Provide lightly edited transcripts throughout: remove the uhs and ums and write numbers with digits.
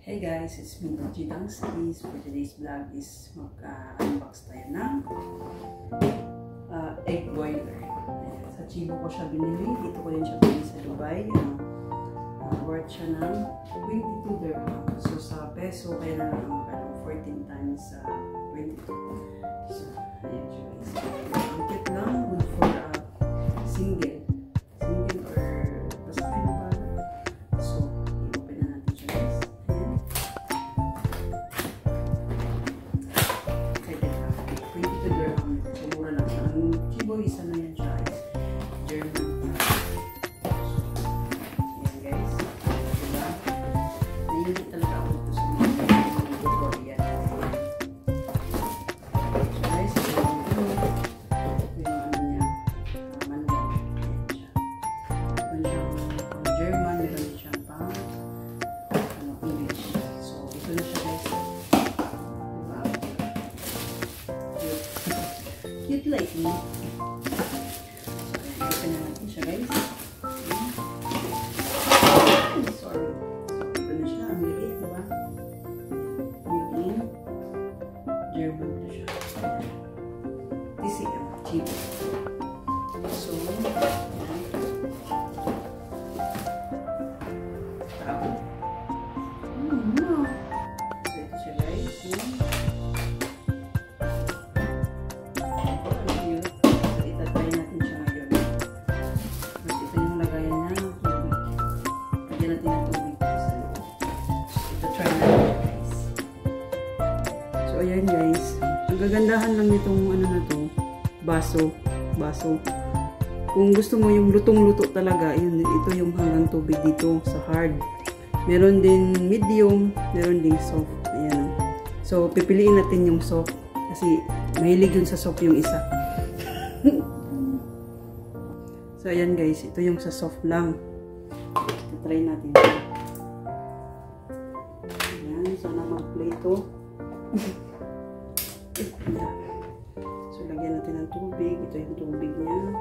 Hey guys, it's me, G Dangskis. For today's vlog is mag-unbox tayo ng egg boiler. Ayan, sa Chibo ko siya binili. Dito ko din siya binili sa Dubai. Worth siya ng 22 dirham. So sa peso, kaya na lang 14 times 22. So, ayan siya guys. Ang kit lang, good for single or basta kayo na para. So, i-open na natin siya guys. Isa na yan siya is German. Ayan guys. Diba? Nainit talaga ako ito sa mga Korean. So guys, ito yung ano niya. Manual. Ayan siya. Meron siyang German. Meron siyang pang English. So ito na siya guys. Diba? Cute like me. Open na natin siya guys. Sorry. Ito na siya. Ang liit, diba? Made in German na siya. This is cheap. So, tabo. So, ito siya guys. So ayan guys, ang gagandahan lang nitong ano na to, baso. Kung gusto mo yung lutong-luto talaga, yun, ito yung hanggang tubig dito sa hard. Meron din medium, meron din soft. Ayan. So pipiliin natin yung soft kasi mahilig yun sa soft yung isa. So ayan guys, ito yung sa soft lang. Try natin. Ayan, sana mag-play to. So, lagyan natin ng tubig. Ito yung tubig niya.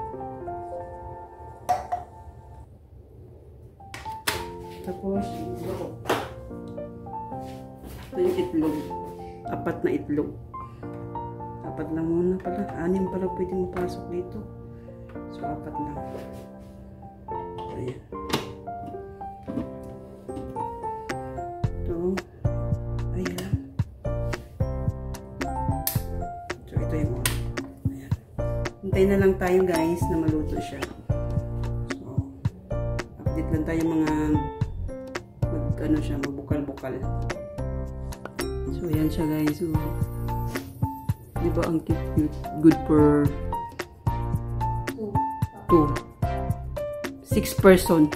Tapos, ito yung itlog. 4 na itlog. 4 lang muna pala. 6 pala pwede mapasok dito. So, 4 lang. Ayan. Ito. Ayan. So, ito yung mga. Ayan. Hintayin na lang tayo guys na maluto siya. So, update lang tayo mga ano siya, magbukal-bukal. So, ayan siya guys. So, diba ang cute? Good for 6 person.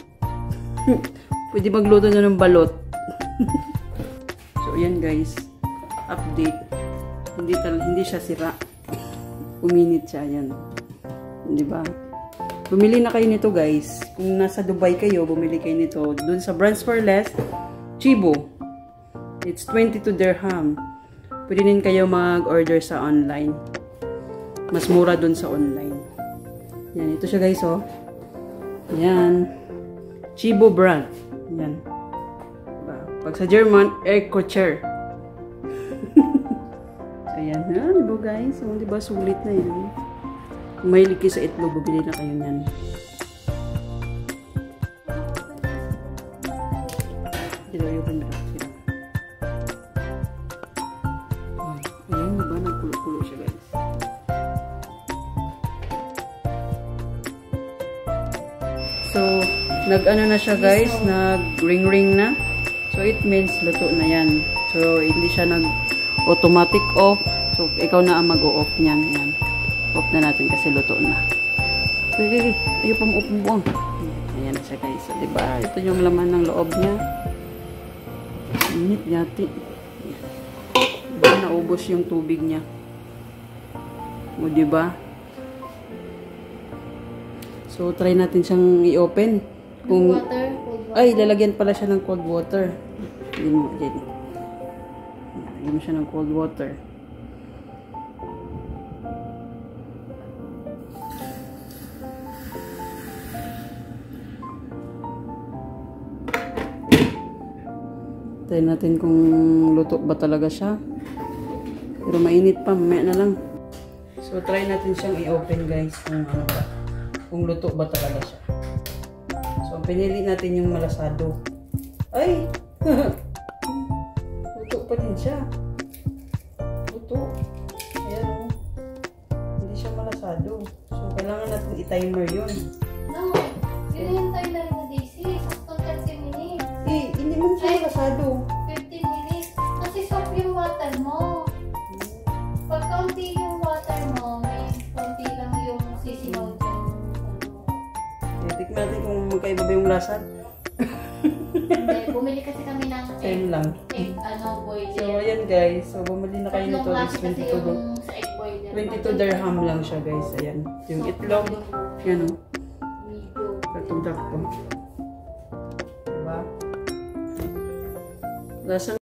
Pwede magluto na ng balot. So, ayan guys. Update. Hindi siya sira. Uminit siya. Ayan. Diba? Bumili na kayo nito guys. Kung nasa Dubai kayo, bumili kayo nito. Dun sa Brands for Less, Chibo. It's 22 dirham. Pwede din kayo mag-order sa online. Mas mura dun sa online. Yan. Ito siya guys, oh. Yan. Chibo brand. Yan. Pag sa German, Air-Kocher. So, yan. Yan, diba guys? So, diba sulit na yan. Kung mahilig kayo sa itlog, bubili na kayo yan. Dito, open na. Ayan, diba? Nagkulo-kulo siya guys. So, nag-ano na siya guys, nag-ring-ring na. So, it means luto na yan. So, hindi siya nag-automatic off. So, ikaw na ang mag-o-off niyan. Yan. Off na natin kasi luto na. Okay, ayaw pang off mo. Ayan na siya guys. So, diba? Ito yung laman ng loob niya. Init yati. Diba? Naubos yung tubig niya. O, diba? So, try natin siyang i-open. Kung ay, lalagyan pala siya ng cold water. Lagyan mo siya ng cold water. Try natin kung luto ba talaga siya. Pero mainit pa, mamaya na lang. So, try natin siyang i-open guys kung ano ba. Kung luto ba talaga siya. So, pinili natin yung malasado. Ay! Luto pa din siya. Luto. Ayan o. Hindi siya malasado. So, kailangan natin i-timer yun. No, yun yung timer na Daisy. Sakto 30 minutes. Eh, hindi mo siya malasado. 15 minutes. Kasi soft yung water mo. Pag kaunti yung water mo, may kaunti lang yung sisimaw dyan. Tikman natin kung magkaiba ba yung lasa. Hindi, bumili kasi kami ng Same lang. egg boiler. So, ayan guys. So, bumili na kayo nito. Tatlong Is klase kasi 22 yung sa egg boiler. 22 dirham lang siya guys. Ayan. Yung itlog. Yan o. Medium. Katong dakto. Diba? Lasa